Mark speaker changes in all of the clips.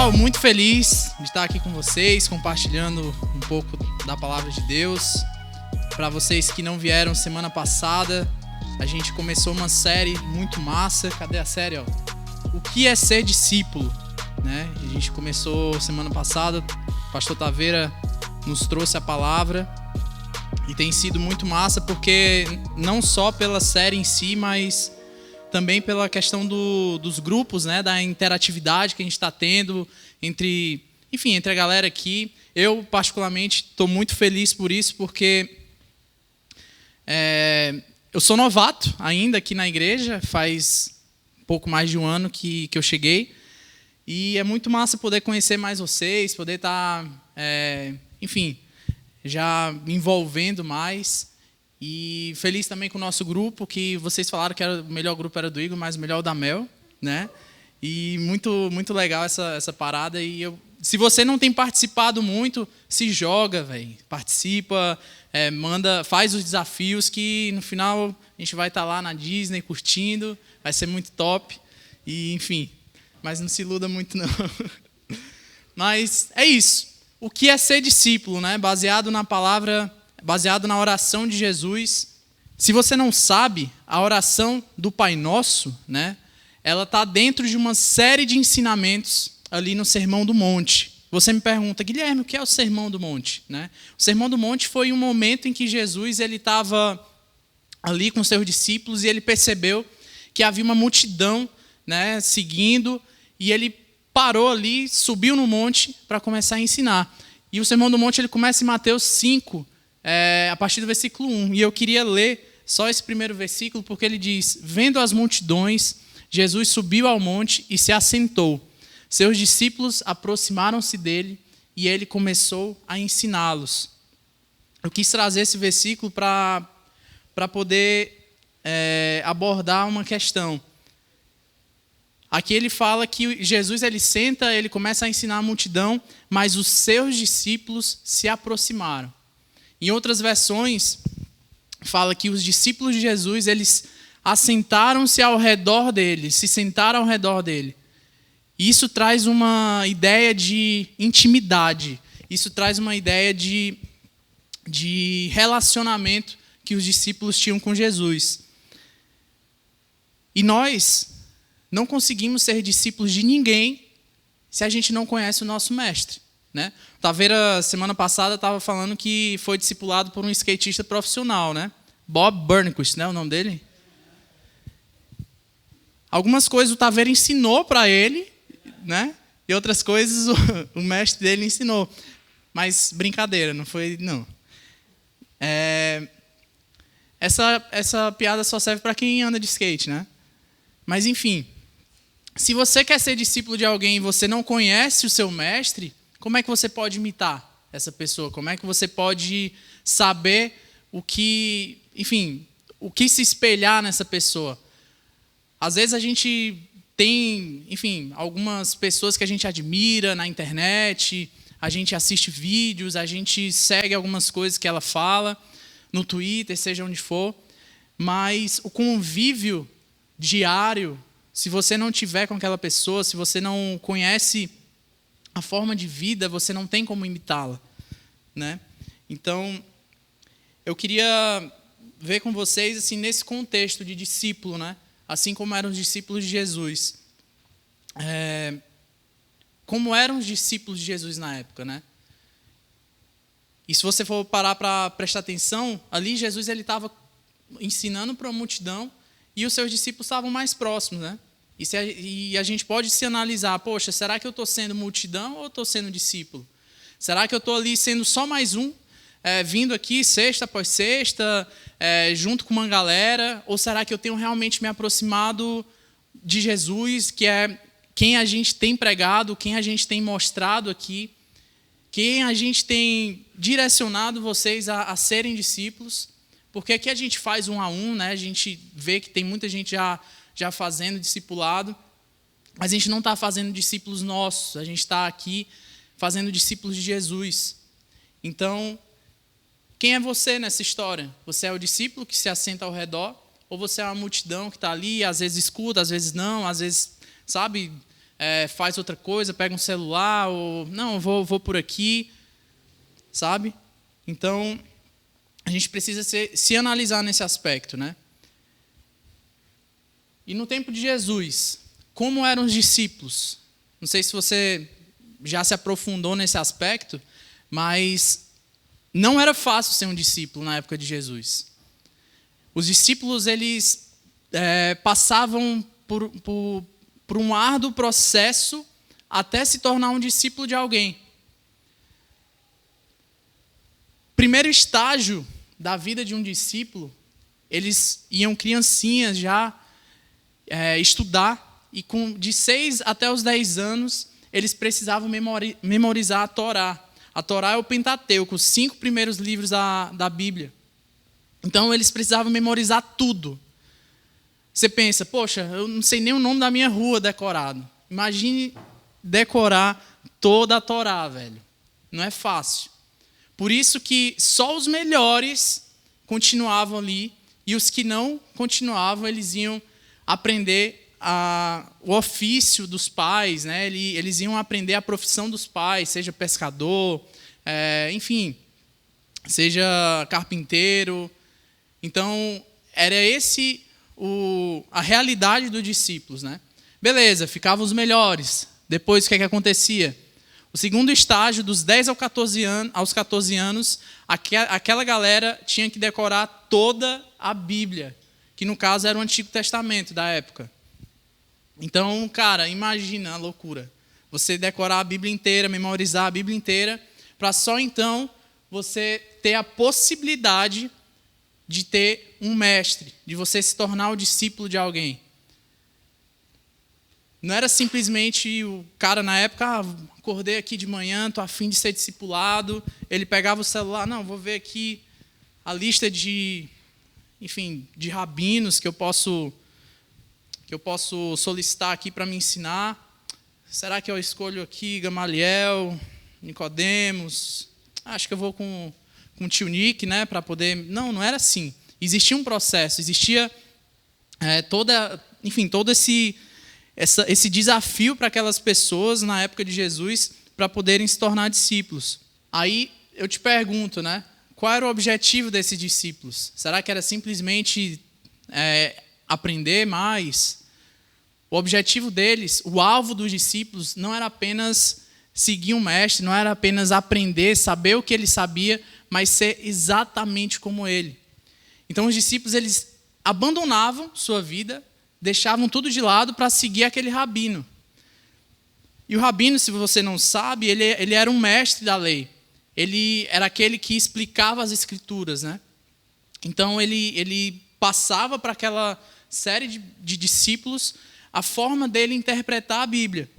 Speaker 1: pessoal, muito feliz de estar aqui com vocês, compartilhando um pouco da palavra de Deus. Para vocês que não vieram semana passada, a gente começou uma série muito massa. Cadê a série? O que é ser discípulo? Né? A gente começou semana passada, o pastor Taveira nos trouxe a palavra e tem sido muito massa porque não só pela série em si, mas também pela questão dos grupos, né, da interatividade que a gente está tendo entre a galera aqui. Eu, particularmente, estou muito feliz por isso, porque eu sou novato ainda aqui na igreja, faz pouco mais de um ano que eu cheguei, e é muito massa poder conhecer mais vocês, poder estar, já me envolvendo mais. E feliz também com o nosso grupo, que vocês falaram que o melhor grupo era do Igor, mas o melhor é o da Mel, né? E muito, muito legal essa parada. E se você não tem participado muito, se joga, velho. Participa, faz os desafios, que no final a gente vai estar lá na Disney curtindo, vai ser muito top. E, enfim, mas não se iluda muito, não. Mas é isso. O que é ser discípulo, né? Baseado na oração de Jesus. Se você não sabe, a oração do Pai Nosso, né, ela está dentro de uma série de ensinamentos ali no Sermão do Monte. Você me pergunta, Guilherme, o que é o Sermão do Monte? Né? O Sermão do Monte foi um momento em que Jesus estava ali com seus discípulos e ele percebeu que havia uma multidão, né, seguindo, e ele parou ali, subiu no monte para começar a ensinar. E o Sermão do Monte ele começa em Mateus 5, a partir do versículo 1. E eu queria ler só esse primeiro versículo, porque ele diz: vendo as multidões, Jesus subiu ao monte e se assentou. Seus discípulos aproximaram-se dele e ele começou a ensiná-los. Eu quis trazer esse versículo para poder abordar uma questão. Aqui ele fala que Jesus ele senta, ele começa a ensinar a multidão, mas os seus discípulos se aproximaram. Em outras versões, fala que os discípulos de Jesus, eles assentaram-se ao redor dele, se sentaram ao redor dele. E isso traz uma ideia de intimidade, isso traz uma ideia de relacionamento que os discípulos tinham com Jesus. E nós não conseguimos ser discípulos de ninguém se a gente não conhece o nosso mestre. Né? Taveira, semana passada, estava falando que foi discipulado por um skatista profissional, né? Bob Burnquist, né, o nome dele? Algumas coisas o Taveira ensinou para ele, né? E outras coisas o mestre dele ensinou. Mas brincadeira, não foi, não. Essa piada só serve para quem anda de skate, né? Mas, enfim, se você quer ser discípulo de alguém e você não conhece o seu mestre, como é que você pode imitar essa pessoa? Como é que você pode saber o que se espelhar nessa pessoa? Às vezes a gente tem, algumas pessoas que a gente admira na internet, a gente assiste vídeos, a gente segue algumas coisas que ela fala, no Twitter, seja onde for, mas o convívio diário, se você não tiver com aquela pessoa, se você não conhece a forma de vida, você não tem como imitá-la, né? Então, eu queria ver com vocês assim nesse contexto de discípulo, né? Assim como eram os discípulos de Jesus. Como eram os discípulos de Jesus na época, né? E se você for parar para prestar atenção, ali Jesus ele estava ensinando para a multidão e os seus discípulos estavam mais próximos, né? E a gente pode se analisar, poxa, será que eu estou sendo multidão ou estou sendo discípulo? Será que eu estou ali sendo só mais um, vindo aqui sexta após sexta, junto com uma galera? Ou será que eu tenho realmente me aproximado de Jesus, que é quem a gente tem pregado, quem a gente tem mostrado aqui, quem a gente tem direcionado vocês a serem discípulos? Porque aqui a gente faz 1 a 1, né? A gente vê que tem muita gente já fazendo discipulado, mas a gente não está fazendo discípulos nossos, a gente está aqui fazendo discípulos de Jesus. Então, quem é você nessa história? Você é o discípulo que se assenta ao redor, ou você é uma multidão que está ali, às vezes escuta, às vezes não, às vezes, sabe, faz outra coisa, pega um celular, ou não, vou por aqui, sabe? Então, a gente precisa se analisar nesse aspecto, né? E no tempo de Jesus, como eram os discípulos? Não sei se você já se aprofundou nesse aspecto, mas não era fácil ser um discípulo na época de Jesus. Os discípulos, eles passavam por um árduo processo até se tornar um discípulo de alguém. Primeiro estágio da vida de um discípulo, eles iam criancinhas já estudar, e de 6 até os 10 anos, eles precisavam memorizar a Torá. A Torá é o Pentateuco, os 5 primeiros livros da Bíblia. Então, eles precisavam memorizar tudo. Você pensa, poxa, eu não sei nem o nome da minha rua decorado. Imagine decorar toda a Torá, velho. Não é fácil. Por isso que só os melhores continuavam ali, e os que não continuavam, eles iam aprender o ofício dos pais, né? Eles iam aprender a profissão dos pais, seja pescador, enfim, seja carpinteiro. Então, era esse a realidade dos discípulos, né? Beleza, ficavam os melhores. Depois, o que acontecia? O segundo estágio, dos 10 aos 14 anos, aquela galera tinha que decorar toda a Bíblia, que no caso era o Antigo Testamento da época. Então, cara, imagina a loucura. Você decorar a Bíblia inteira, memorizar a Bíblia inteira, para só então você ter a possibilidade de ter um mestre, de você se tornar o discípulo de alguém. Não era simplesmente o cara na época, acordei aqui de manhã, estou a fim de ser discipulado, ele pegava o celular, não, vou ver aqui a lista de rabinos que eu posso solicitar aqui para me ensinar. Será que eu escolho aqui Gamaliel, Nicodemos? Acho que eu vou com o tio Nick, né, para poder... Não era assim. Existia um processo, existia todo esse desafio para aquelas pessoas na época de Jesus para poderem se tornar discípulos. Aí eu te pergunto, né, qual era o objetivo desses discípulos? Será que era simplesmente aprender mais? O objetivo deles, o alvo dos discípulos, não era apenas seguir um mestre, não era apenas aprender, saber o que ele sabia, mas ser exatamente como ele. Então os discípulos, eles abandonavam sua vida, deixavam tudo de lado para seguir aquele rabino. E o rabino, se você não sabe, ele era um mestre da lei. Ele era aquele que explicava as escrituras, né? Então ele passava para aquela série de discípulos a forma dele interpretar a Bíblia.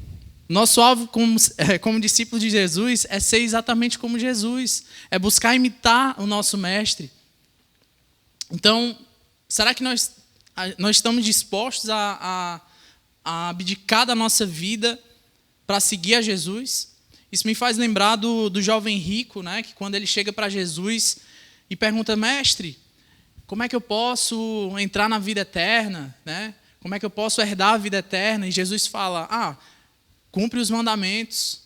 Speaker 1: Nosso alvo como discípulo de Jesus é ser exatamente como Jesus, é buscar imitar o nosso mestre. Então, será que nós estamos dispostos a abdicar da nossa vida para seguir a Jesus? Isso me faz lembrar do jovem rico, né, que quando ele chega para Jesus e pergunta, mestre, como é que eu posso entrar na vida eterna, né? Como é que eu posso herdar a vida eterna? E Jesus fala, cumpre os mandamentos.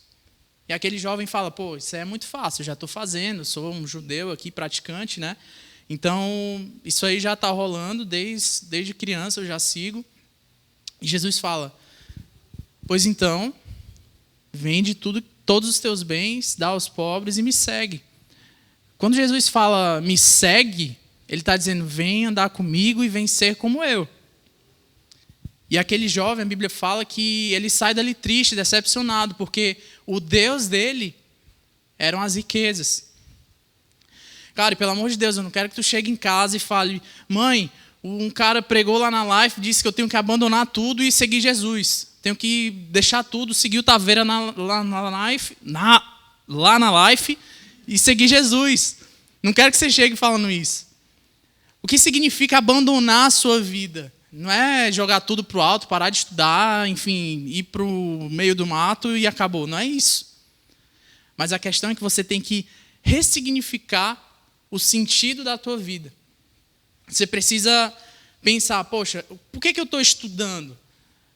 Speaker 1: E aquele jovem fala, pô, isso é muito fácil, eu já estou fazendo, sou um judeu aqui, praticante, né? Então, isso aí já está rolando, desde criança eu já sigo. E Jesus fala, pois então, vende todos os teus bens, dá aos pobres e me segue. Quando Jesus fala, me segue, ele está dizendo, vem andar comigo e vem ser como eu. E aquele jovem, a Bíblia fala que ele sai dali triste, decepcionado, porque o Deus dele eram as riquezas. Cara, e pelo amor de Deus, eu não quero que tu chegue em casa e fale, mãe, um cara pregou lá na live, disse que eu tenho que abandonar tudo e seguir Jesus. Tenho que deixar tudo, seguir o Taveira lá na live e seguir Jesus. Não quero que você chegue falando isso. O que significa abandonar a sua vida? Não é jogar tudo para o alto, parar de estudar, enfim, ir para o meio do mato e acabou. Não é isso. Mas a questão é que você tem que ressignificar o sentido da tua vida. Você precisa pensar, poxa, por que eu estou estudando?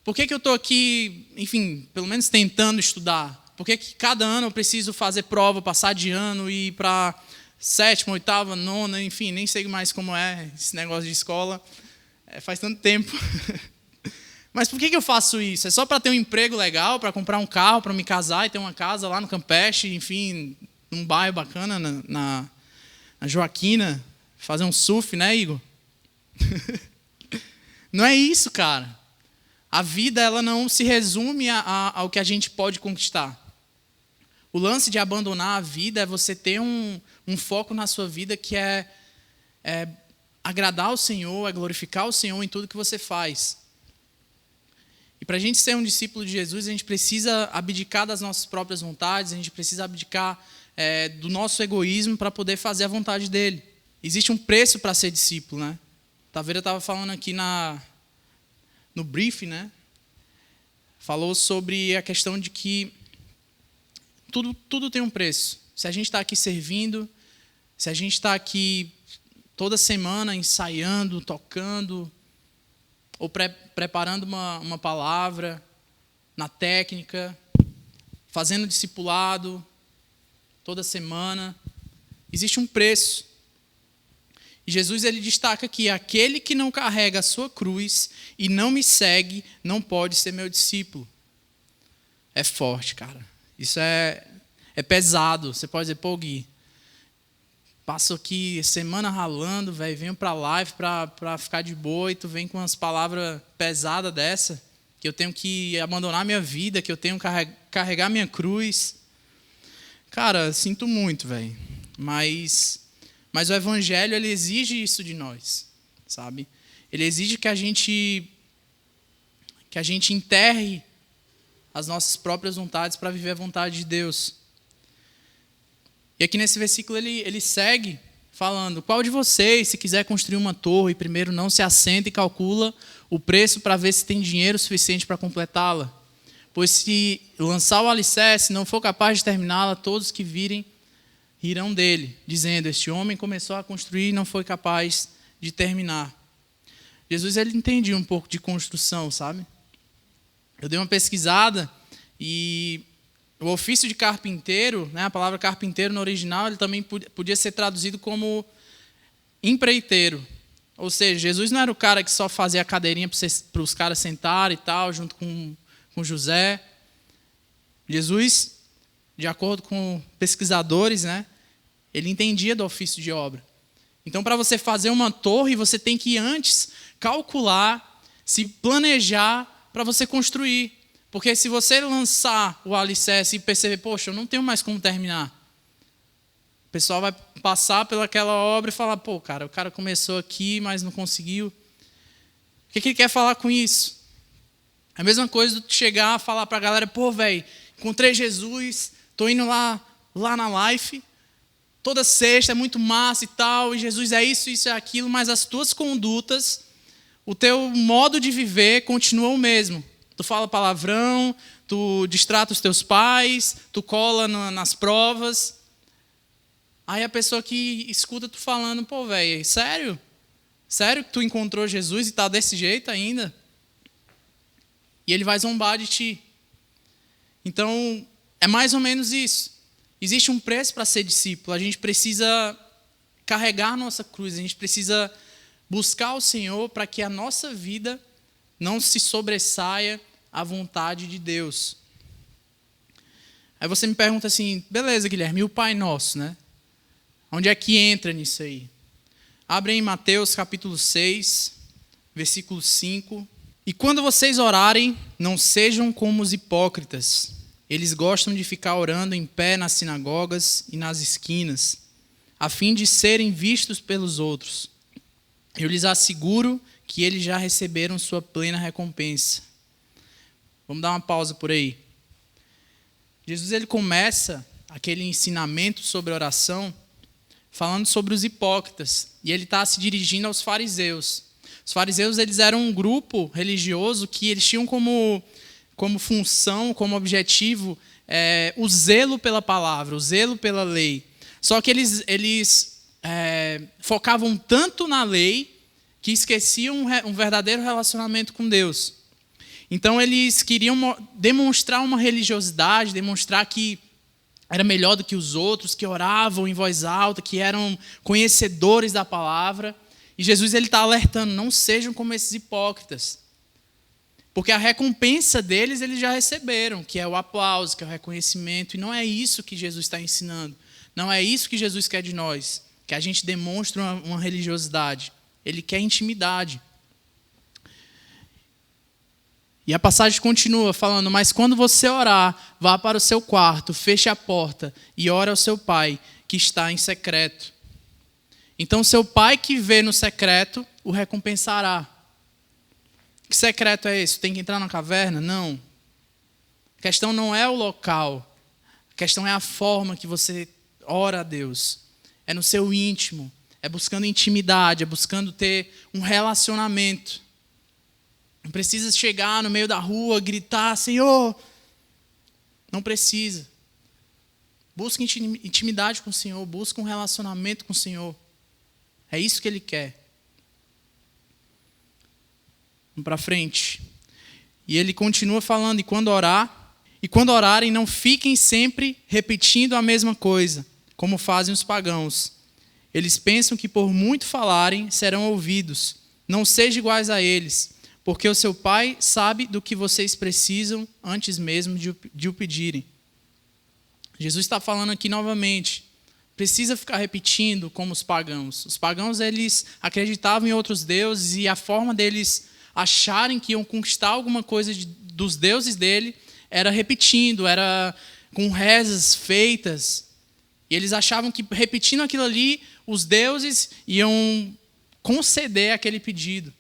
Speaker 1: Por que eu estou aqui, enfim, pelo menos tentando estudar? Por que cada ano eu preciso fazer prova, passar de ano e ir para sétima, oitava, nona, enfim, nem sei mais como é esse negócio de escola. Faz tanto tempo. Mas por que eu faço isso? É só para ter um emprego legal, para comprar um carro, para me casar e ter uma casa lá no Campeche, enfim, num bairro bacana, na Joaquina, fazer um surf, né, Igor? Não é isso, cara. A vida, ela não se resume ao que a gente pode conquistar. O lance de abandonar a vida é você ter um foco na sua vida que é agradar o Senhor, é glorificar o Senhor em tudo que você faz. E para a gente ser um discípulo de Jesus, a gente precisa abdicar das nossas próprias vontades, a gente precisa abdicar do nosso egoísmo para poder fazer a vontade dele. Existe um preço para ser discípulo, né? Taveira estava falando aqui no briefing, né? Falou sobre a questão de que tudo tem um preço. Se a gente está aqui servindo, se a gente está aqui toda semana ensaiando, tocando, ou preparando uma palavra na técnica, fazendo discipulado toda semana, existe um preço. E Jesus ele destaca que aquele que não carrega a sua cruz e não me segue não pode ser meu discípulo. É forte, cara. Isso é pesado. Você pode dizer, pô, Gui, passo aqui semana ralando, velho, venho para a live para ficar de boa e tu vem com umas palavras pesadas dessa, que eu tenho que abandonar minha vida, que eu tenho que carregar minha cruz. Cara, sinto muito, velho. Mas o evangelho, ele exige isso de nós, sabe? Ele exige que a gente enterre as nossas próprias vontades para viver a vontade de Deus. E aqui nesse versículo ele segue falando: qual de vocês, se quiser construir uma torre, primeiro não se assenta e calcula o preço para ver se tem dinheiro suficiente para completá-la? Pois se lançar o alicerce e não for capaz de terminá-la, todos que virem rirão dele, dizendo: este homem começou a construir e não foi capaz de terminar. Jesus ele entendia um pouco de construção, sabe? Eu dei uma pesquisada e o ofício de carpinteiro, né, a palavra carpinteiro no original, ele também podia ser traduzido como empreiteiro. Ou seja, Jesus não era o cara que só fazia a cadeirinha para os caras sentarem e tal, junto com José. Jesus, de acordo com pesquisadores, né, ele entendia do ofício de obra. Então, para você fazer uma torre, você tem que antes calcular, se planejar para você construir. Porque se você lançar o alicerce e perceber, poxa, eu não tenho mais como terminar, o pessoal vai passar pelaquela obra e falar, pô, cara, o cara começou aqui, mas não conseguiu. O que ele quer falar com isso? É a mesma coisa de chegar a falar para a galera, pô, velho, encontrei Jesus, tô indo lá na Life, toda sexta, é muito massa e tal, e Jesus é isso é aquilo, mas as tuas condutas, o teu modo de viver continua o mesmo. Tu fala palavrão, tu distrata os teus pais, tu cola nas provas. Aí a pessoa que escuta tu falando, pô, velho, sério? Sério que tu encontrou Jesus e tá desse jeito ainda? E ele vai zombar de ti. Então, é mais ou menos isso. Existe um preço para ser discípulo. A gente precisa carregar a nossa cruz, a gente precisa buscar o Senhor para que a nossa vida não se sobressaia à vontade de Deus. Aí você me pergunta assim, beleza, Guilherme, e o Pai Nosso, né? Onde é que entra nisso aí? Abre em Mateus capítulo 6, versículo 5. E quando vocês orarem, não sejam como os hipócritas. Eles gostam de ficar orando em pé nas sinagogas e nas esquinas, a fim de serem vistos pelos outros. Eu lhes asseguro que eles já receberam sua plena recompensa. Vamos dar uma pausa por aí. Jesus ele começa aquele ensinamento sobre oração falando sobre os hipócritas. E ele está se dirigindo aos fariseus. Os fariseus eles eram um grupo religioso que eles tinham como função, como objetivo, o zelo pela palavra, o zelo pela lei. Só que eles focavam tanto na lei que esqueciam um verdadeiro relacionamento com Deus. Então eles queriam demonstrar uma religiosidade, demonstrar que era melhor do que os outros, que oravam em voz alta, que eram conhecedores da palavra. E Jesus está alertando, não sejam como esses hipócritas. Porque a recompensa deles eles já receberam, que é o aplauso, que é o reconhecimento. E não é isso que Jesus está ensinando. Não é isso que Jesus quer de nós, que a gente demonstre uma religiosidade. Ele quer intimidade. E a passagem continua falando, mas quando você orar, vá para o seu quarto, feche a porta e ore ao seu pai, que está em secreto. Então, seu pai que vê no secreto, o recompensará. Que secreto é esse? Tem que entrar na caverna? Não. A questão não é o local. A questão é a forma que você ora a Deus. É no seu íntimo. É buscando intimidade, é buscando ter um relacionamento. Não precisa chegar no meio da rua, gritar, Senhor. Não precisa. Busca intimidade com o Senhor, busca um relacionamento com o Senhor. É isso que Ele quer. Vamos para frente. E Ele continua falando, e quando orarem, não fiquem sempre repetindo a mesma coisa, como fazem os pagãos. Eles pensam que por muito falarem, serão ouvidos. Não sejam iguais a eles, porque o seu Pai sabe do que vocês precisam antes mesmo de o pedirem. Jesus está falando aqui novamente. Precisa ficar repetindo como os pagãos. Os pagãos, eles acreditavam em outros deuses e a forma deles acharem que iam conquistar alguma coisa dos deuses dele era repetindo, era com rezas feitas. E eles achavam que repetindo aquilo ali, os deuses iam conceder aquele pedido.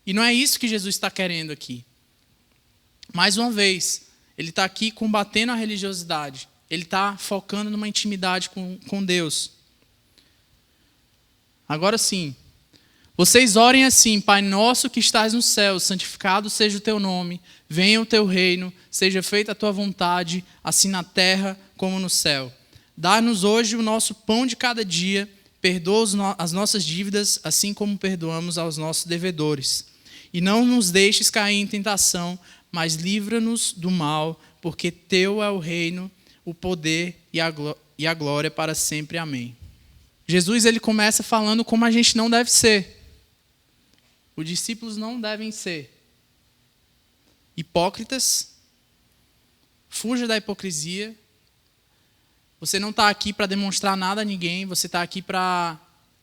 Speaker 1: E não é isso que Jesus está querendo aqui. Mais uma vez, Ele está aqui combatendo a religiosidade. Ele está focando numa intimidade com Deus. Agora sim, vocês orem assim, Pai nosso que estás no céu, santificado seja o teu nome, venha o teu reino, seja feita a tua vontade, assim na terra como no céu. Dá-nos hoje o nosso pão de cada dia, perdoa as nossas dívidas, assim como perdoamos aos nossos devedores. E não nos deixes cair em tentação, mas livra-nos do mal, porque teu é o reino, o poder e a glória para sempre. Amém. Jesus ele começa falando como a gente não deve ser. Os discípulos não devem ser hipócritas. Fuja da hipocrisia. Você não está aqui para demonstrar nada a ninguém. Você está aqui para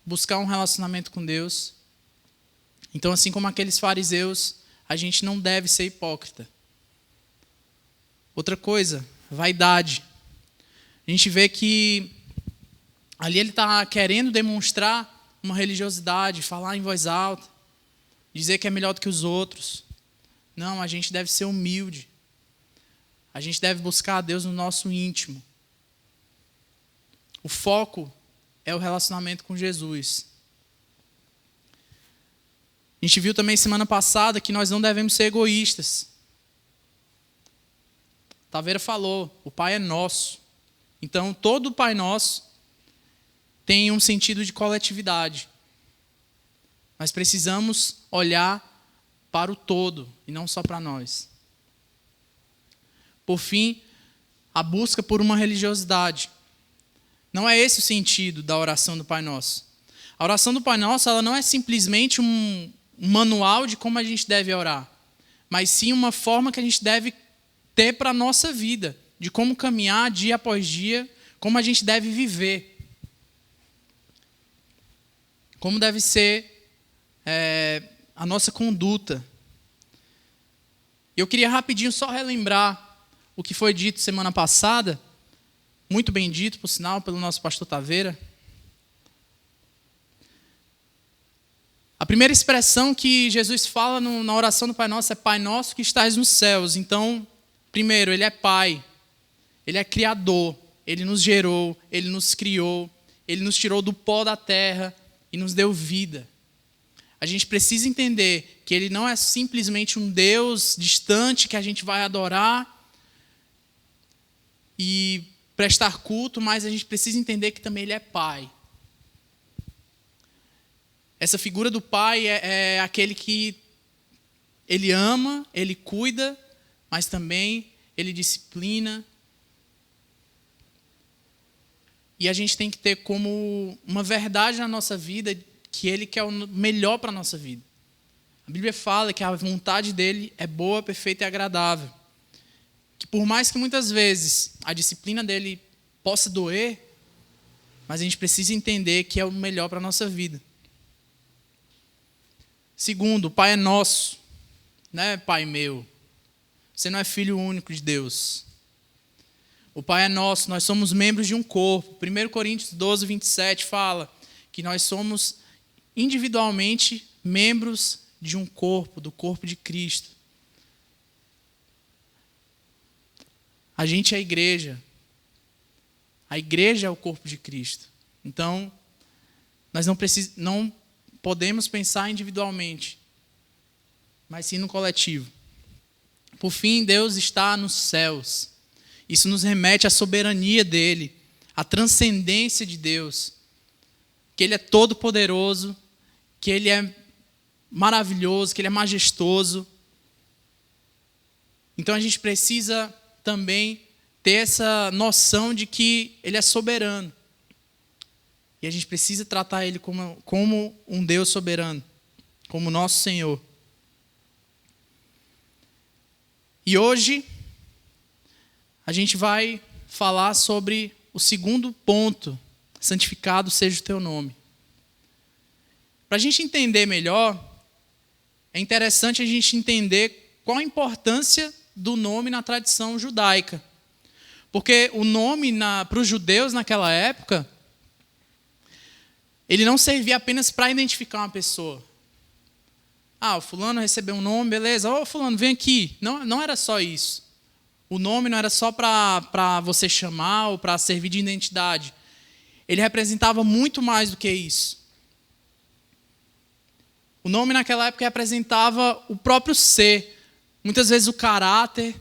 Speaker 1: buscar um relacionamento com Deus. Então, assim como aqueles fariseus, a gente não deve ser hipócrita. Outra coisa, vaidade. A gente vê que ali ele está querendo demonstrar uma religiosidade, falar em voz alta, dizer que é melhor do que os outros. Não, a gente deve ser humilde. A gente deve buscar a Deus no nosso íntimo. O foco é o relacionamento com Jesus. A gente viu também semana passada que nós não devemos ser egoístas. Taveira falou, o Pai é nosso. Então, todo o Pai Nosso tem um sentido de coletividade. Nós precisamos olhar para o todo e não só para nós. Por fim, a busca por uma religiosidade. Não é esse o sentido da oração do Pai Nosso. A oração do Pai Nosso ela não é simplesmente um manual de como a gente deve orar, mas sim uma forma que a gente deve ter para a nossa vida, de como caminhar dia após dia, como a gente deve viver. Como deve ser a nossa conduta. Eu queria rapidinho só relembrar o que foi dito semana passada, muito bem dito, por sinal, pelo nosso pastor Taveira. A primeira expressão que Jesus fala na oração do Pai Nosso é Pai Nosso que estás nos céus. Então, primeiro, Ele é Pai, Ele é Criador, Ele nos gerou, Ele nos criou, Ele nos tirou do pó da terra e nos deu vida. A gente precisa entender que Ele não é simplesmente um Deus distante que a gente vai adorar e prestar culto, mas a gente precisa entender que também Ele é Pai. Essa figura do Pai é aquele que Ele ama, Ele cuida, mas também Ele disciplina. E a gente tem que ter como uma verdade na nossa vida que Ele quer o melhor para a nossa vida. A Bíblia fala que a vontade dEle é boa, perfeita e agradável. Que por mais que muitas vezes a disciplina dEle possa doer, mas a gente precisa entender que é o melhor para a nossa vida. Segundo, o Pai é nosso, não é Pai meu. Você não é filho único de Deus. O Pai é nosso, nós somos membros de um corpo. 1 Coríntios 12, 27 fala que nós somos individualmente membros de um corpo, do corpo de Cristo. A gente é a igreja. A igreja é o corpo de Cristo. Então, nós não podemos pensar individualmente, mas sim no coletivo. Por fim, Deus está nos céus. Isso nos remete à soberania dele, à transcendência de Deus. Que ele é todo-poderoso, que ele é maravilhoso, que ele é majestoso. Então a gente precisa também ter essa noção de que ele é soberano. E a gente precisa tratar ele como um Deus soberano, como nosso Senhor. E hoje a gente vai falar sobre o segundo ponto: santificado seja o teu nome. Para a gente entender melhor, é interessante a gente entender qual a importância do nome na tradição judaica. Porque o nome para os judeus naquela época, ele não servia apenas para identificar uma pessoa. Ah, o fulano recebeu um nome, beleza. Ô, fulano, vem aqui. Não era só isso. O nome não era só para você chamar ou para servir de identidade. Ele representava muito mais do que isso. O nome naquela época representava o próprio ser. Muitas vezes o caráter,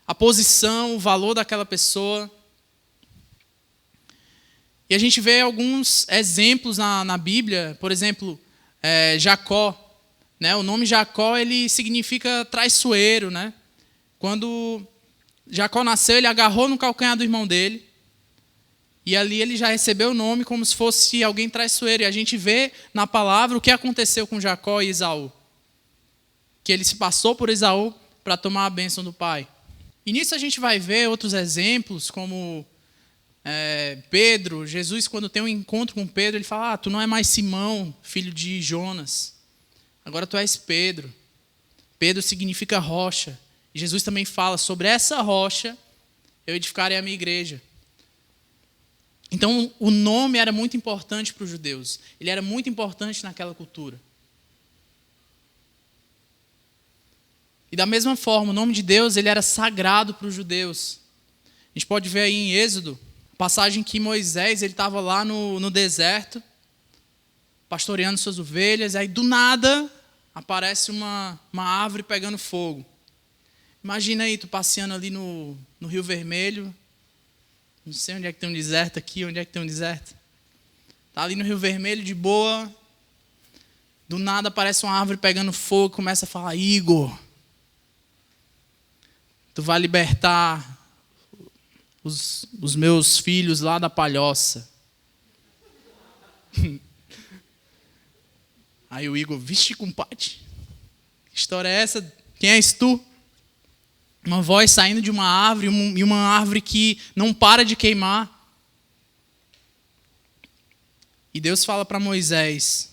Speaker 1: a posição, o valor daquela pessoa. E a gente vê alguns exemplos na Bíblia. Por exemplo, Jacó. Né? O nome Jacó ele significa traiçoeiro. Né? Quando Jacó nasceu, ele agarrou no calcanhar do irmão dele. E ali ele já recebeu o nome como se fosse alguém traiçoeiro. E a gente vê na palavra o que aconteceu com Jacó e Esaú. Que ele se passou por Esaú para tomar a bênção do pai. E nisso a gente vai ver outros exemplos, como Pedro. Jesus, quando tem um encontro com Pedro, ele fala: tu não é mais Simão, filho de Jonas. Agora tu és Pedro. Pedro significa rocha. E Jesus também fala: sobre essa rocha eu edificarei a minha igreja. Então, o nome era muito importante para os judeus. Ele era muito importante naquela cultura. E da mesma forma, o nome de Deus ele era sagrado para os judeus. A gente pode ver aí em Êxodo, passagem que Moisés estava lá no deserto, pastoreando suas ovelhas, e aí do nada aparece uma árvore pegando fogo. Imagina aí, tu passeando ali no Rio Vermelho. Não sei onde é que tem um deserto aqui, onde é que tem um deserto. Está ali no Rio Vermelho, de boa. Do nada aparece uma árvore pegando fogo, começa a falar: Igor, tu vai libertar os meus filhos lá da palhoça. Aí o Igor: vixe, compadre, que história é essa? Quem és tu? Uma voz saindo de uma árvore, e uma árvore que não para de queimar. E Deus fala para Moisés.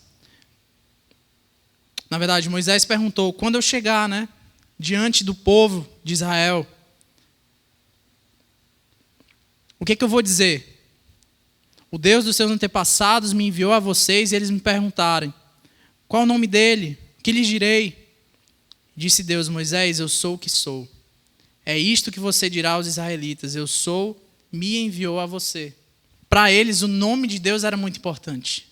Speaker 1: Na verdade, Moisés perguntou: quando eu chegar, né, diante do povo de Israel, o que eu vou dizer? O Deus dos seus antepassados me enviou a vocês e eles me perguntarem: qual é o nome dele? O que lhes direi? Disse Deus: Moisés, eu sou o que sou. É isto que você dirá aos israelitas: eu sou, me enviou a você. Para eles, o nome de Deus era muito importante.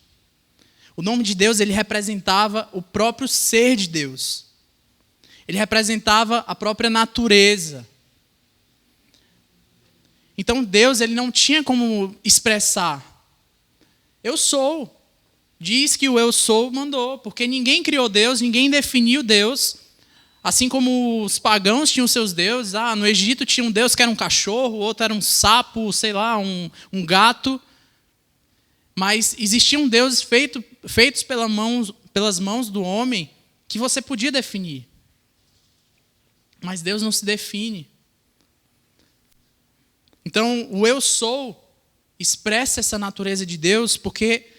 Speaker 1: O nome de Deus ele representava o próprio ser de Deus. Ele representava a própria natureza. Então Deus ele não tinha como expressar: eu sou. diz que o eu sou mandou, porque ninguém criou Deus, ninguém definiu Deus. Assim como os pagãos tinham seus deuses, no Egito tinha um deus que era um cachorro, outro era um sapo, sei lá, um gato. Mas existiam deuses feitos pelas mãos do homem que você podia definir. Mas Deus não se define. Então, o eu sou expressa essa natureza de Deus porque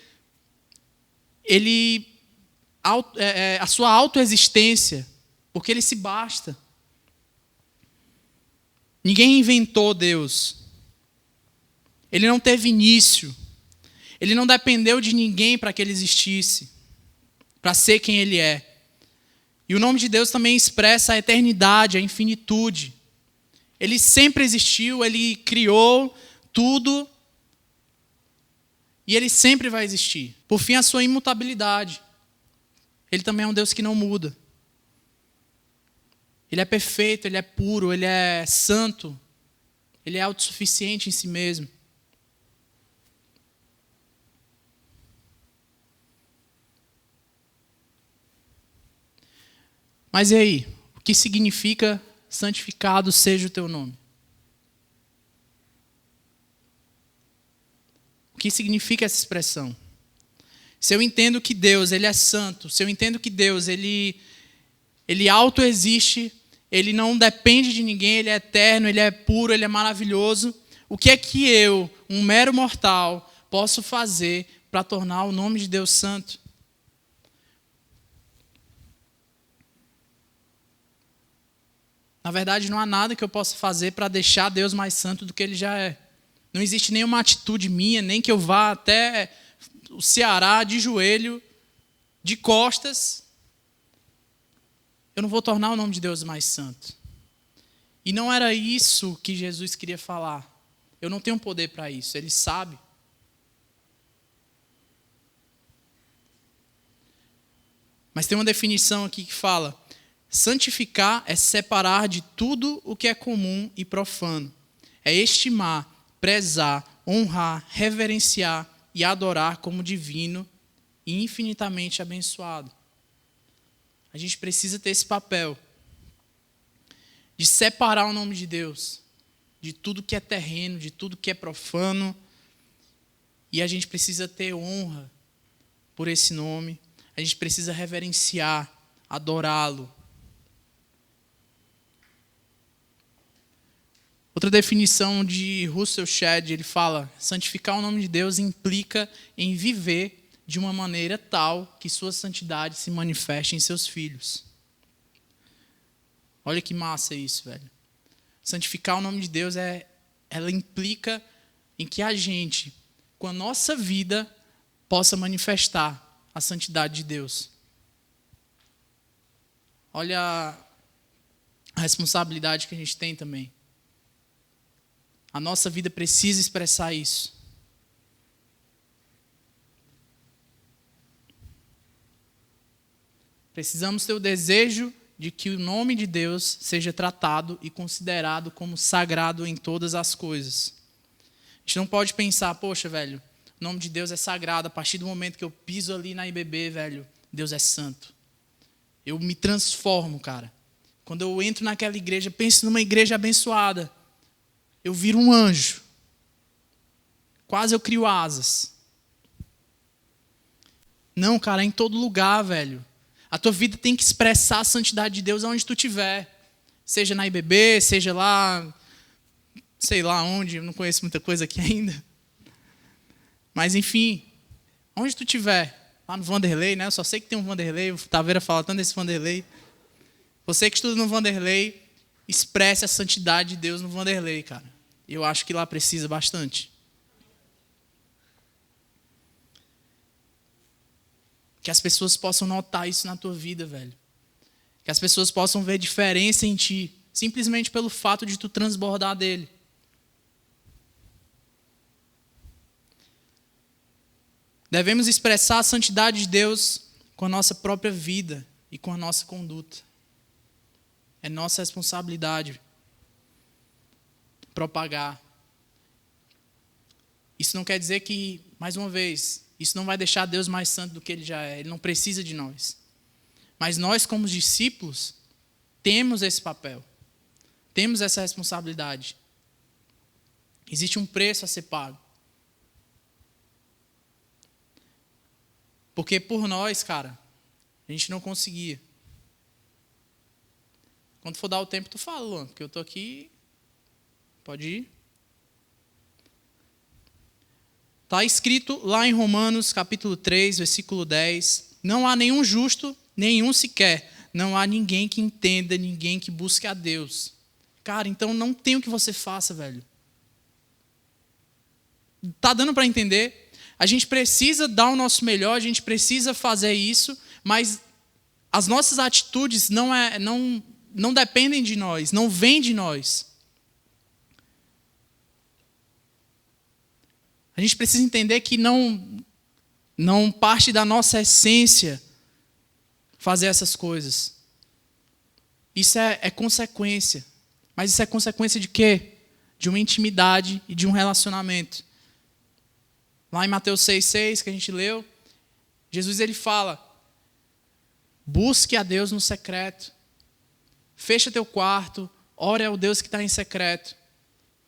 Speaker 1: a sua autoexistência, porque ele se basta. Ninguém inventou Deus. Ele não teve início. Ele não dependeu de ninguém para que ele existisse, para ser quem ele é. E o nome de Deus também expressa a eternidade, a infinitude. Ele sempre existiu, ele criou tudo e ele sempre vai existir. Por fim, a sua imutabilidade. Ele também é um Deus que não muda. Ele é perfeito, ele é puro, ele é santo, ele é autossuficiente em si mesmo. Mas e aí? O que significa santificado seja o teu nome? O que significa essa expressão? Se eu entendo que Deus ele é santo, se eu entendo que Deus ele autoexiste, ele não depende de ninguém, ele é eterno, ele é puro, ele é maravilhoso, o que é que eu, um mero mortal, posso fazer para tornar o nome de Deus santo? Na verdade, não há nada que eu possa fazer para deixar Deus mais santo do que ele já é. Não existe nenhuma atitude minha, nem que eu vá até o Ceará de joelho, de costas. Eu não vou tornar o nome de Deus mais santo. E não era isso que Jesus queria falar. Eu não tenho poder para isso, ele sabe. Mas tem uma definição aqui que fala: santificar é separar de tudo o que é comum e profano. É estimar, prezar, honrar, reverenciar e adorar como divino e infinitamente abençoado. A gente precisa ter esse papel de separar o nome de Deus de tudo que é terreno, de tudo que é profano. E a gente precisa ter honra por esse nome. A gente precisa reverenciar, adorá-lo. Outra definição de Russell Shedd, ele fala: santificar o nome de Deus implica em viver de uma maneira tal que sua santidade se manifeste em seus filhos. Olha que massa isso, velho. Santificar o nome de Deus, ela implica em que a gente, com a nossa vida, possa manifestar a santidade de Deus. Olha a responsabilidade que a gente tem também. A nossa vida precisa expressar isso. Precisamos ter o desejo de que o nome de Deus seja tratado e considerado como sagrado em todas as coisas. A gente não pode pensar, poxa, velho, o nome de Deus é sagrado. A partir do momento que eu piso ali na IBB, velho, Deus é santo. Eu me transformo, cara. Quando eu entro naquela igreja, penso numa igreja abençoada. Eu viro um anjo. Quase eu crio asas. Não, cara, é em todo lugar, velho. A tua vida tem que expressar a santidade de Deus aonde tu estiver. Seja na IBB, seja lá, sei lá onde, eu não conheço muita coisa aqui ainda. Mas enfim, onde tu estiver. Lá no Vanderlei, né? Eu só sei que tem um Vanderlei, o Taveira fala tanto desse Vanderlei. Você que estuda no Vanderlei, expresse a santidade de Deus no Vanderlei, cara. Eu acho que lá precisa bastante. Que as pessoas possam notar isso na tua vida, velho. Que as pessoas possam ver diferença em ti, simplesmente pelo fato de tu transbordar dele. Devemos expressar a santidade de Deus com a nossa própria vida e com a nossa conduta. É nossa responsabilidade propagar. Isso não quer dizer que, mais uma vez, Isso não vai deixar Deus mais santo do que Ele já é. Ele não precisa de nós. Mas nós, como discípulos, temos esse papel. Temos essa responsabilidade. Existe um preço a ser pago. Porque por nós, cara, a gente não conseguia. Quando for dar o tempo, tu fala, Luan, porque eu tô aqui. Pode ir. Está escrito lá em Romanos, capítulo 3, versículo 10. Não há nenhum justo, nenhum sequer. Não há ninguém que entenda, ninguém que busque a Deus. Cara, então não tem o que você faça, velho. Tá dando para entender? A gente precisa dar o nosso melhor, a gente precisa fazer isso, mas as nossas atitudes não dependem de nós, não vêm de nós. A gente precisa entender que não parte da nossa essência fazer essas coisas. Isso é consequência. Mas isso é consequência de quê? De uma intimidade e de um relacionamento. Lá em Mateus 6,6, que a gente leu, Jesus ele fala: busque a Deus no secreto. Fecha teu quarto, ore ao Deus que está em secreto.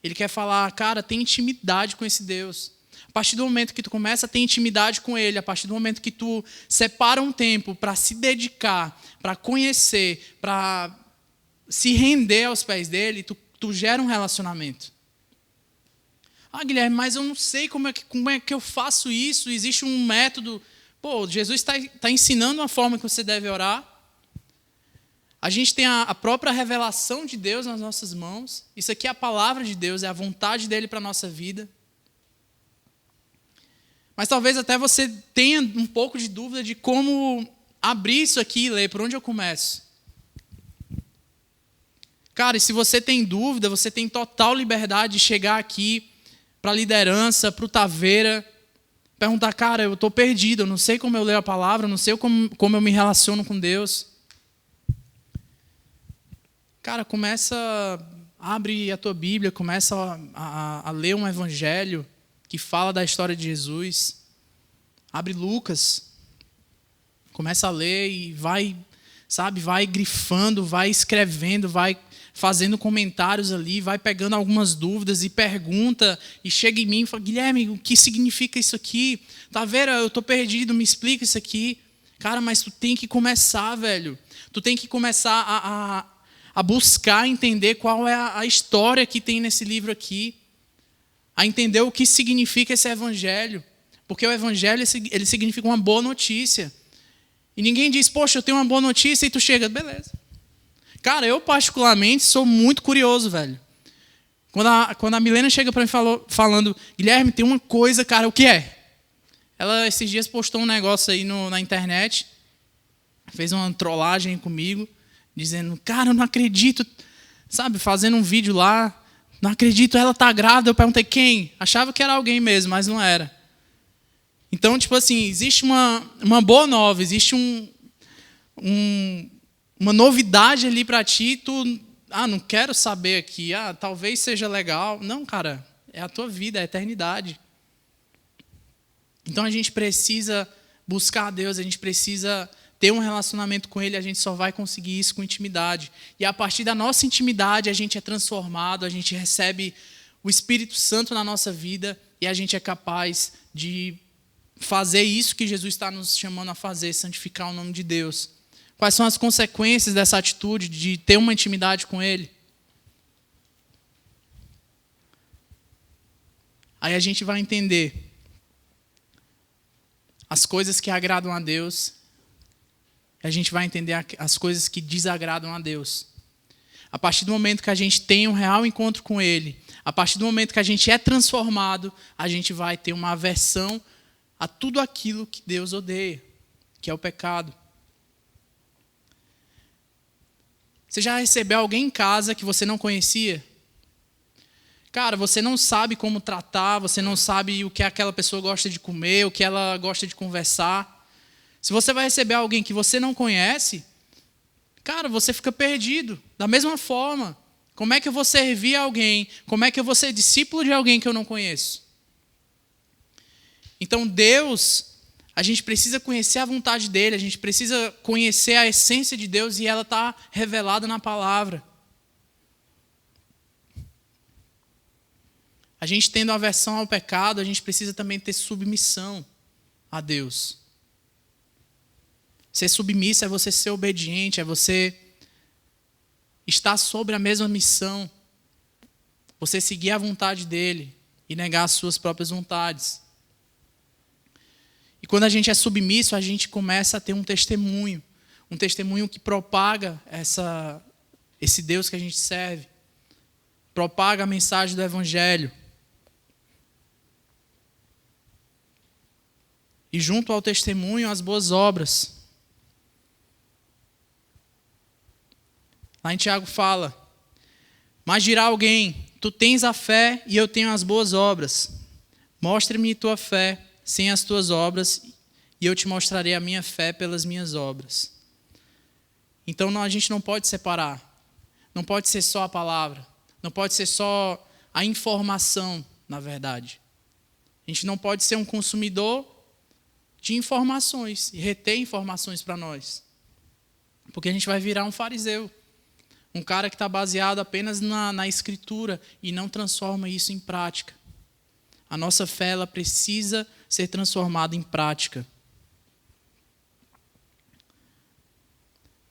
Speaker 1: Ele quer falar, cara, tem intimidade com esse Deus. A partir do momento que tu começa a ter intimidade com Ele, a partir do momento que tu separa um tempo para se dedicar, para conhecer, para se render aos pés dele, tu gera um relacionamento. Ah, Guilherme, mas eu não sei como é que eu faço isso, existe um método. Pô, Jesus está ensinando uma forma que você deve orar. A gente tem a própria revelação de Deus nas nossas mãos. Isso aqui é a palavra de Deus, é a vontade dele para a nossa vida. Mas talvez até você tenha um pouco de dúvida de como abrir isso aqui e ler, por onde eu começo. Cara, e se você tem dúvida, você tem total liberdade de chegar aqui para a liderança, para o Taveira, perguntar, cara, eu estou perdido, eu não sei como eu leio a palavra, eu não sei como eu me relaciono com Deus. Cara, abre a tua Bíblia, começa a ler um evangelho que fala da história de Jesus. Abre Lucas, começa a ler e vai grifando, vai escrevendo, vai fazendo comentários ali, vai pegando algumas dúvidas e pergunta, e chega em mim e fala, Guilherme, o que significa isso aqui? Taveira, eu estou perdido, me explica isso aqui. Cara, mas tu tem que começar, velho. Tu tem que começar a buscar entender qual é a história que tem nesse livro aqui. A entender o que significa esse evangelho. Porque o evangelho, ele significa uma boa notícia. E ninguém diz, poxa, eu tenho uma boa notícia, e tu chega, beleza. Cara, eu particularmente sou muito curioso, velho. Quando a Milena chega para mim falando, Guilherme, tem uma coisa, cara, o que é? Ela esses dias postou um negócio aí na internet, fez uma trollagem comigo, dizendo, cara, eu não acredito, sabe, fazendo um vídeo lá, não acredito, ela tá grávida. Eu perguntei quem? Achava que era alguém mesmo, mas não era. Então, tipo assim, existe uma boa nova, existe uma novidade ali para ti, não quero saber aqui, talvez seja legal. Não, cara, é a tua vida, é a eternidade. Então a gente precisa buscar a Deus, a gente precisa ter um relacionamento com Ele, a gente só vai conseguir isso com intimidade. E a partir da nossa intimidade, a gente é transformado, a gente recebe o Espírito Santo na nossa vida e a gente é capaz de fazer isso que Jesus está nos chamando a fazer, santificar o nome de Deus. Quais são as consequências dessa atitude de ter uma intimidade com Ele? Aí a gente vai entender as coisas que agradam a Deus, a gente vai entender as coisas que desagradam a Deus. A partir do momento que a gente tem um real encontro com Ele, a partir do momento que a gente é transformado, a gente vai ter uma aversão a tudo aquilo que Deus odeia, que é o pecado. Você já recebeu alguém em casa que você não conhecia? Cara, você não sabe como tratar, você não sabe o que aquela pessoa gosta de comer, o que ela gosta de conversar. Se você vai receber alguém que você não conhece, cara, você fica perdido. Da mesma forma, como é que eu vou servir alguém? Como é que eu vou ser discípulo de alguém que eu não conheço? Então Deus, a gente precisa conhecer a vontade dele, a gente precisa conhecer a essência de Deus e ela está revelada na palavra. A gente tendo aversão ao pecado, a gente precisa também ter submissão a Deus. Ser submisso é você ser obediente, é você estar sobre a mesma missão. Você seguir a vontade dele e negar as suas próprias vontades. E quando a gente é submisso, a gente começa a ter um testemunho que propaga esse Deus que a gente serve, propaga a mensagem do Evangelho. E junto ao testemunho, as boas obras. Lá em Tiago fala: mas dirá alguém, tu tens a fé e eu tenho as boas obras. Mostre-me tua fé sem as tuas obras e eu te mostrarei a minha fé pelas minhas obras. Então a gente não pode separar. Não pode ser só a palavra. Não pode ser só a informação, na verdade. A gente não pode ser um consumidor de informações e reter informações para nós. Porque a gente vai virar um fariseu. Um cara que está baseado apenas na escritura e não transforma isso em prática. A nossa fé ela precisa ser transformada em prática.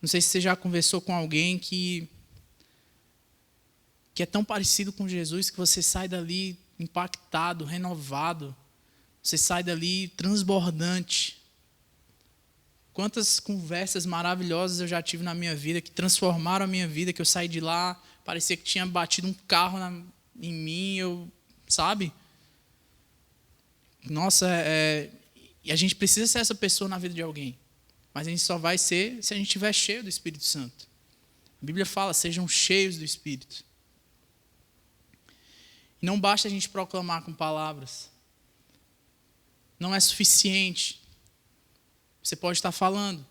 Speaker 1: Não sei se você já conversou com alguém que é tão parecido com Jesus que você sai dali impactado, renovado. Você sai dali transbordante. Quantas conversas maravilhosas eu já tive na minha vida, que transformaram a minha vida, que eu saí de lá, parecia que tinha batido um carro em mim, sabe? Nossa, e a gente precisa ser essa pessoa na vida de alguém. Mas a gente só vai ser se a gente estiver cheio do Espírito Santo. A Bíblia fala, sejam cheios do Espírito. E não basta a gente proclamar com palavras. Não é suficiente. Você pode estar falando,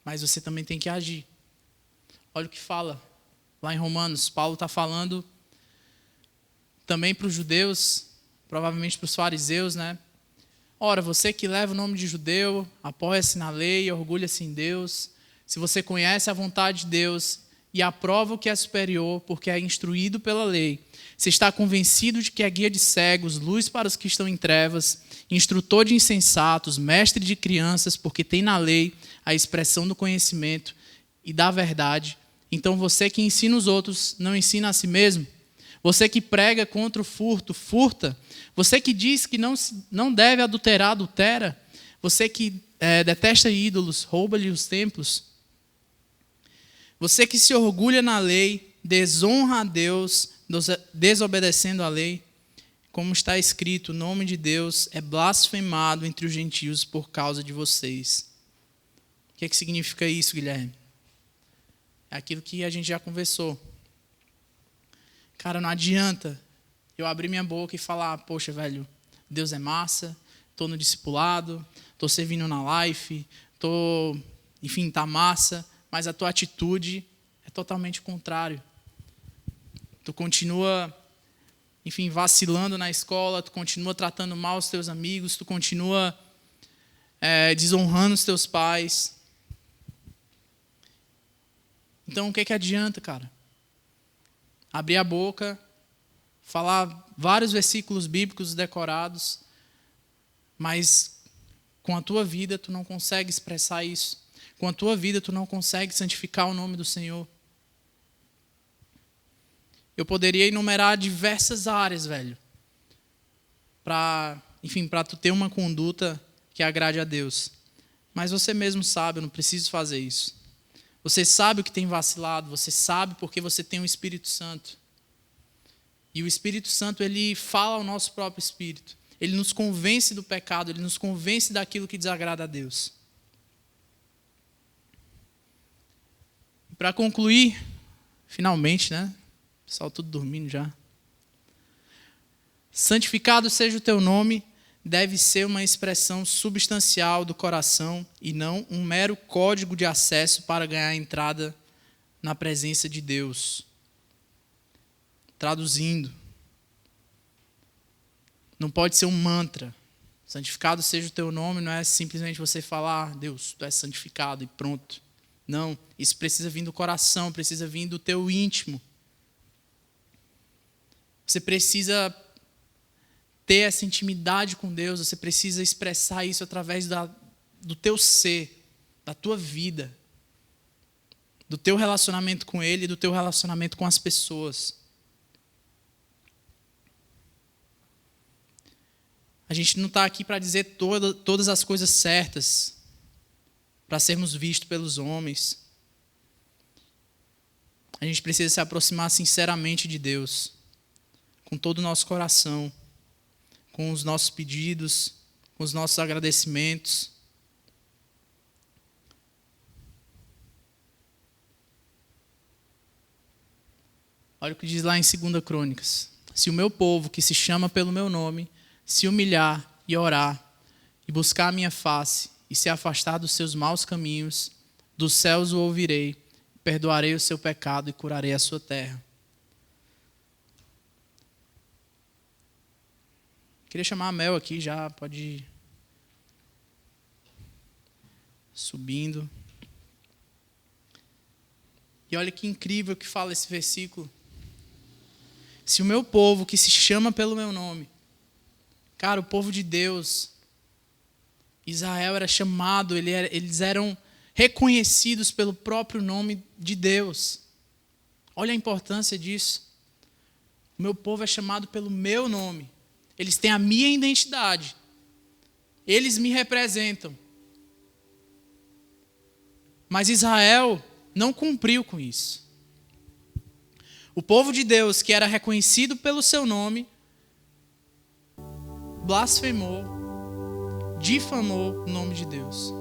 Speaker 1: mas você também tem que agir. Olha o que fala lá em Romanos. Paulo está falando também para os judeus, provavelmente para os fariseus, né? Ora, você que leva o nome de judeu, apoia-se na lei, orgulha-se em Deus. Se você conhece a vontade de Deus e aprova o que é superior, porque é instruído pela lei, se está convencido de que é guia de cegos, luz para os que estão em trevas, instrutor de insensatos, mestre de crianças, porque tem na lei a expressão do conhecimento e da verdade. Então você que ensina os outros, não ensina a si mesmo? Você que prega contra o furto, furta? Você que diz que não deve adulterar, adultera? Você que detesta ídolos, rouba-lhe os templos? Você que se orgulha na lei, desonra a Deus, desobedecendo a lei? Como está escrito, o nome de Deus é blasfemado entre os gentios por causa de vocês. O que é que significa isso, Guilherme? É aquilo que a gente já conversou. Cara, não adianta eu abrir minha boca e falar, poxa, velho, Deus é massa, estou no discipulado, estou servindo na life, enfim, tá massa, mas a tua atitude é totalmente contrário. Tu continua, enfim, vacilando na escola, tu continua tratando mal os teus amigos, tu continua desonrando os teus pais. Então, o que adianta, cara? Abrir a boca, falar vários versículos bíblicos decorados, mas com a tua vida tu não consegue expressar isso. Com a tua vida tu não consegue santificar o nome do Senhor. Eu poderia enumerar diversas áreas, velho, para tu ter uma conduta que agrade a Deus. Mas você mesmo sabe, eu não preciso fazer isso. Você sabe o que tem vacilado, você sabe porque você tem o Espírito Santo. E o Espírito Santo, ele fala ao nosso próprio espírito. Ele nos convence do pecado, ele nos convence daquilo que desagrada a Deus. Para concluir, finalmente, né? O pessoal tudo dormindo já. Santificado seja o teu nome, deve ser uma expressão substancial do coração e não um mero código de acesso para ganhar entrada na presença de Deus. Traduzindo, não pode ser um mantra, Santificado seja o teu nome, não é simplesmente você falar, Deus, tu és santificado e pronto. Não, isso precisa vir do coração, precisa vir do teu íntimo. Você precisa ter essa intimidade com Deus, você precisa expressar isso através do teu ser, da tua vida, do teu relacionamento com Ele e do teu relacionamento com as pessoas. A gente não está aqui para dizer todas as coisas certas, para sermos vistos pelos homens. A gente precisa se aproximar sinceramente de Deus, com todo o nosso coração, com os nossos pedidos, com os nossos agradecimentos. Olha o que diz lá em 2 Crônicas. Se o meu povo, que se chama pelo meu nome, se humilhar e orar, e buscar a minha face, e se afastar dos seus maus caminhos, dos céus o ouvirei, perdoarei o seu pecado e curarei a sua terra. Queria chamar a Mel aqui já, pode ir subindo. E olha que incrível que fala esse versículo. Se o meu povo, que se chama pelo meu nome, cara, o povo de Deus, Israel era chamado, eles eram reconhecidos pelo próprio nome de Deus. Olha a importância disso. O meu povo é chamado pelo meu nome. Eles têm a minha identidade. Eles me representam. Mas Israel não cumpriu com isso. O povo de Deus, que era reconhecido pelo seu nome, blasfemou, difamou o nome de Deus.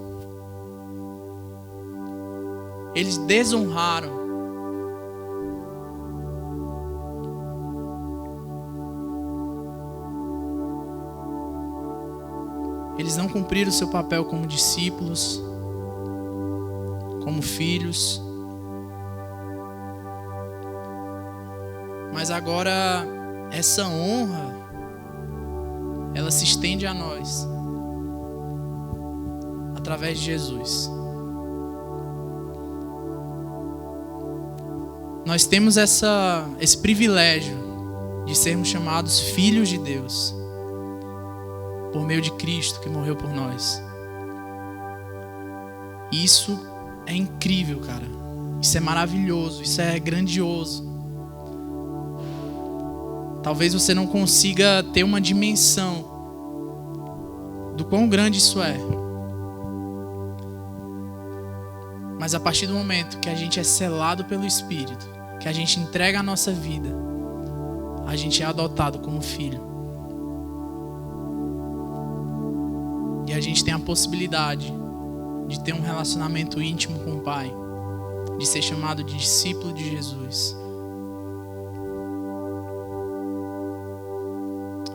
Speaker 1: Eles desonraram. Eles não cumpriram o seu papel como discípulos, como filhos. Mas agora, essa honra, ela se estende a nós, através de Jesus. Nós temos esse privilégio de sermos chamados filhos de Deus, por meio de Cristo que morreu por nós. Isso é incrível, cara. Isso é maravilhoso, isso é grandioso. Talvez você não consiga ter uma dimensão do quão grande isso é. Mas a partir do momento que a gente é selado pelo Espírito, que a gente entrega a nossa vida, a gente é adotado como filho. E a gente tem a possibilidade de ter um relacionamento íntimo com o Pai, de ser chamado de discípulo de Jesus.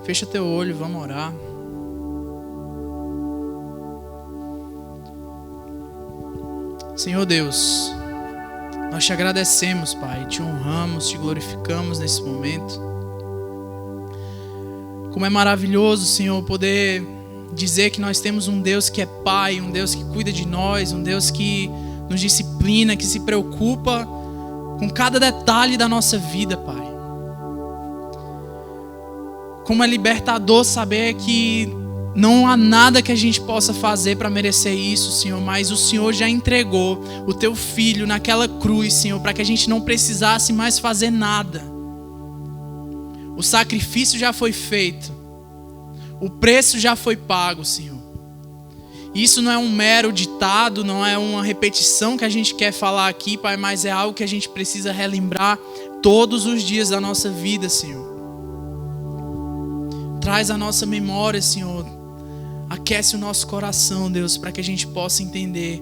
Speaker 1: Fecha teu olho, vamos orar. Senhor Deus, nós te agradecemos, Pai, te honramos, te glorificamos nesse momento. Como é maravilhoso, Senhor, poder dizer que nós temos um Deus que é Pai, um Deus que cuida de nós, um Deus que nos disciplina, que se preocupa com cada detalhe da nossa vida, Pai. Como é libertador saber que não há nada que a gente possa fazer para merecer isso, Senhor, mas o Senhor já entregou o Teu Filho naquela cruz, Senhor, para que a gente não precisasse mais fazer nada. O sacrifício já foi feito. O preço já foi pago, Senhor. Isso não é um mero ditado, não é uma repetição que a gente quer falar aqui, Pai, mas é algo que a gente precisa relembrar todos os dias da nossa vida, Senhor. Traz a nossa memória, Senhor. Aquece o nosso coração, Deus, para que a gente possa entender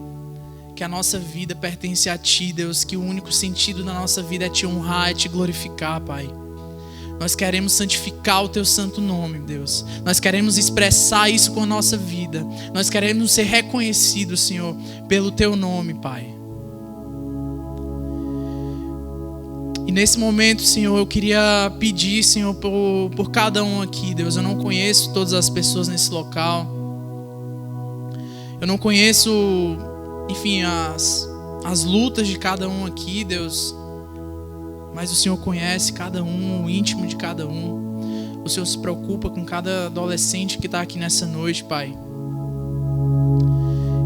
Speaker 1: que a nossa vida pertence a Ti, Deus, que o único sentido da nossa vida é Te honrar, é Te glorificar, Pai. Nós queremos santificar o Teu santo nome, Deus. Nós queremos expressar isso com a nossa vida. Nós queremos ser reconhecidos, Senhor, pelo Teu nome, Pai. E nesse momento, Senhor, eu queria pedir, Senhor, por cada um aqui, Deus. Eu não conheço todas as pessoas nesse local. Eu não conheço, enfim, as lutas de cada um aqui, Deus. Mas o Senhor conhece cada um, o íntimo de cada um. O Senhor se preocupa com cada adolescente que está aqui nessa noite, Pai.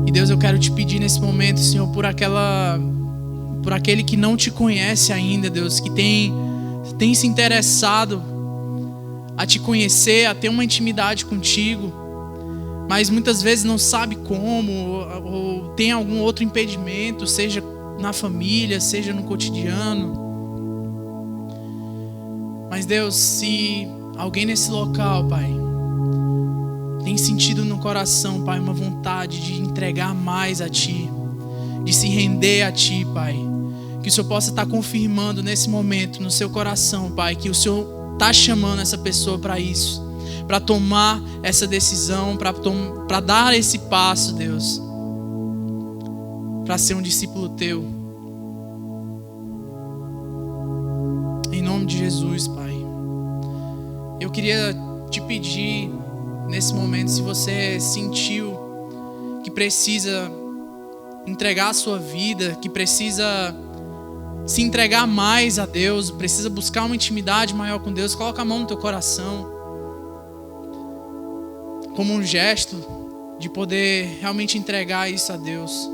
Speaker 1: E Deus, eu quero te pedir nesse momento, Senhor, por aquele que não te conhece ainda, Deus, que tem se interessado a te conhecer, a ter uma intimidade contigo, mas muitas vezes não sabe como, ou tem algum outro impedimento, seja na família, seja no cotidiano. Mas Deus, se alguém nesse local, Pai, tem sentido no coração, Pai, uma vontade de entregar mais a Ti, de se render a Ti, Pai, que o Senhor possa estar confirmando nesse momento no seu coração, Pai, que o Senhor está chamando essa pessoa para isso, para tomar essa decisão, para dar esse passo, Deus, para ser um discípulo Teu. Em nome de Jesus, Pai. Eu queria te pedir nesse momento, se você sentiu que precisa entregar a sua vida, que precisa se entregar mais a Deus, precisa buscar uma intimidade maior com Deus, coloca a mão no teu coração, como um gesto de poder realmente entregar isso a Deus.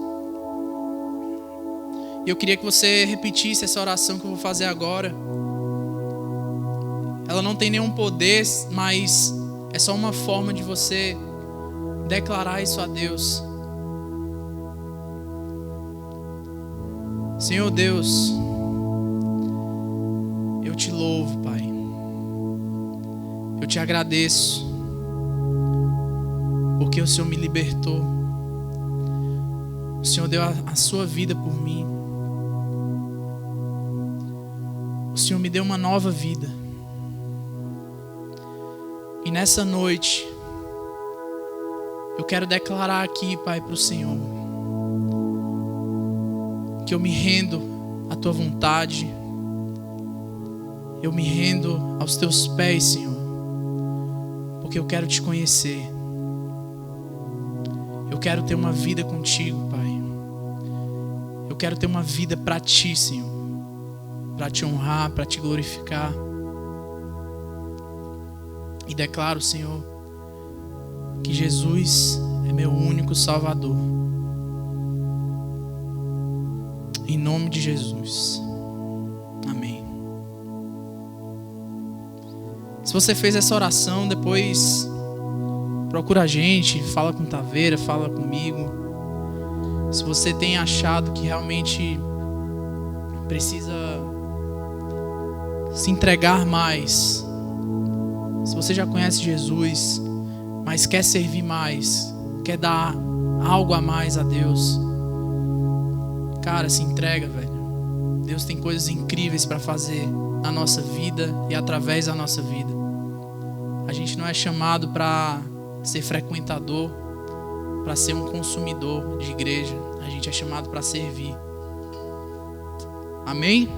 Speaker 1: E eu queria que você repetisse essa oração que eu vou fazer agora. Ela não tem nenhum poder, mas é só uma forma de você declarar isso a Deus. Senhor Deus, eu te louvo, Pai. Eu te agradeço, porque o Senhor me libertou. O Senhor deu a sua vida por mim. O Senhor me deu uma nova vida. E nessa noite, eu quero declarar aqui, Pai, para o Senhor, que eu me rendo à Tua vontade, eu me rendo aos Teus pés, Senhor, porque eu quero Te conhecer, eu quero ter uma vida contigo, Pai, eu quero ter uma vida para Ti, Senhor, para Te honrar, para Te glorificar. E declaro, Senhor, que Jesus é meu único Salvador. Em nome de Jesus. Amém. Se você fez essa oração, depois procura a gente, fala com Taveira, fala comigo. Se você tem achado que realmente precisa se entregar mais, se você já conhece Jesus, mas quer servir mais, quer dar algo a mais a Deus, cara, se entrega, velho. Deus tem coisas incríveis para fazer na nossa vida e através da nossa vida. A gente não é chamado para ser frequentador, para ser um consumidor de igreja. A gente é chamado para servir. Amém?